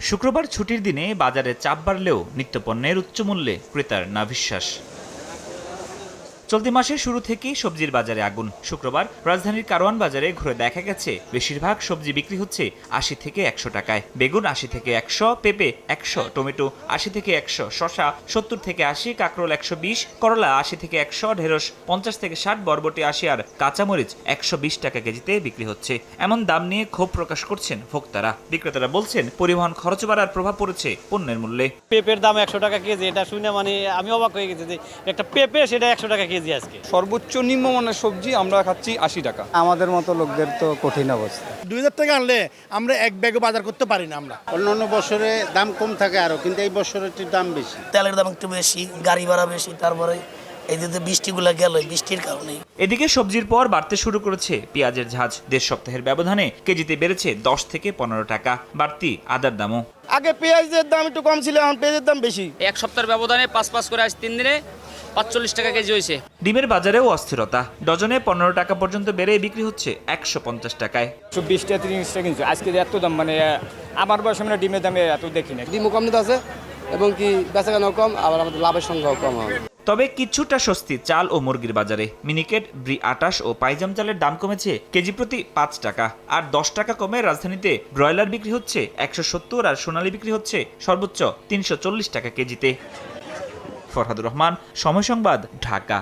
শুক্রবার ছুটির দিনে বাজারে চাপ বাড়লেও নিত্যপণ্যের উচ্চ মূল্যে ক্রেতার নাভিশ্বাস। চলতি মাসের শুরু থেকেই সবজির বাজারে আগুন। শুক্রবার রাজধানীর কারওয়ান বাজারে ঘুরে দেখা গেছে বেশিরভাগ সবজি বিক্রি হচ্ছে ৮০ থেকে ১০০ টাকায়। বেগুন ৮০ থেকে ১০০, পেঁপে ১০০, টমেটো ৮০ থেকে ১০০, শসা ৭০ থেকে ৮০, কাঁকরোল ১২০, করলা ৮০ থেকে ১০০, ঢেঁড়স ৫০ থেকে ৬০, বরবটি ৮০ আর কাঁচামরিচ ১২০ টাকা কেজিতে বিক্রি হচ্ছে। এমন দাম নিয়ে ক্ষোভ প্রকাশ করছেন ভোক্তারা। বিক্রেতারা বলছেন পরিবহন খরচ বাড়ার প্রভাব পড়েছে পণ্যের মূল্যে। পেঁপের দাম ১০০ টাকা কেজি, এটা শুনে মানে আমি অবাক হয়ে গেছি যে একটা পেঁপে সেটা ১০০ টাকা কেজি। আজকে সর্বোচ্চ নিম্নমানের সবজি আমরা খাচ্ছি ৮০ টাকা। আমাদের মতো লোকদের তো কঠিন অবস্থা। ২০০০ টাকা আনলে আমরা এক ব্যাগও বাজার করতে পারি না। আমরা অন্যান্য বছরে দাম কম থাকে আরো, কিন্তু এই বছরে একটু দাম বেশি। তেলের দাম একটু বেশি, গাড়ি ভাড়া বেশি, তারপরে এই যে বৃষ্টিগুলো গেল, বৃষ্টির কারণে। এদিকে সবজির পর বাড়তে শুরু করেছে পেঁয়াজের ঝাঁজ। ১.৫ সপ্তাহের ব্যবধানে কেজিতে বেড়েছে ১০ থেকে ১৫ টাকা। বাড়তি আদার দামও। আগে পেঁয়াজের দাম একটু কম ছিল, এখন পেঁয়াজের দাম বেশি। এক সপ্তাহের ব্যবধানে ৫ করে আজ ৩ দিনে ৪৫ টাকা কেজি হয়েছে। ডিমের বাজারেও অস্থিরতা। ডজনে ১৫ টাকা পর্যন্ত বেড়ে বিক্রি হচ্ছে ১৫০ টাকায়। ২০ টাকা ৩০ টাকা কিনছে আজকে, এত দাম মানে আমার বয়সে আমরা ডিমের দামে এত দেখি না। ডিমও কম নিতে আছে এবং কি বেচাকেনাও কম, আবার আমাদের লাভের সংখ্যাও কম হবে। তবে কিছুটা স্বস্তি চাল ও মুরগির বাজারে। মিনিকেট, ব্রি ২৮ ও পাইজাম চালের দাম কমেছে কেজি প্রতি ৫ টাকা। আর ১০ টাকা কমে রাজধানীতে ব্রয়লার বিক্রি হচ্ছে ১৭০ আর সোনালী বিক্রি হচ্ছে সর্বোচ্চ ৩৪০ টাকা কেজিতে। ফরহাদুর রহমান, সময় সংবাদ, ঢাকা।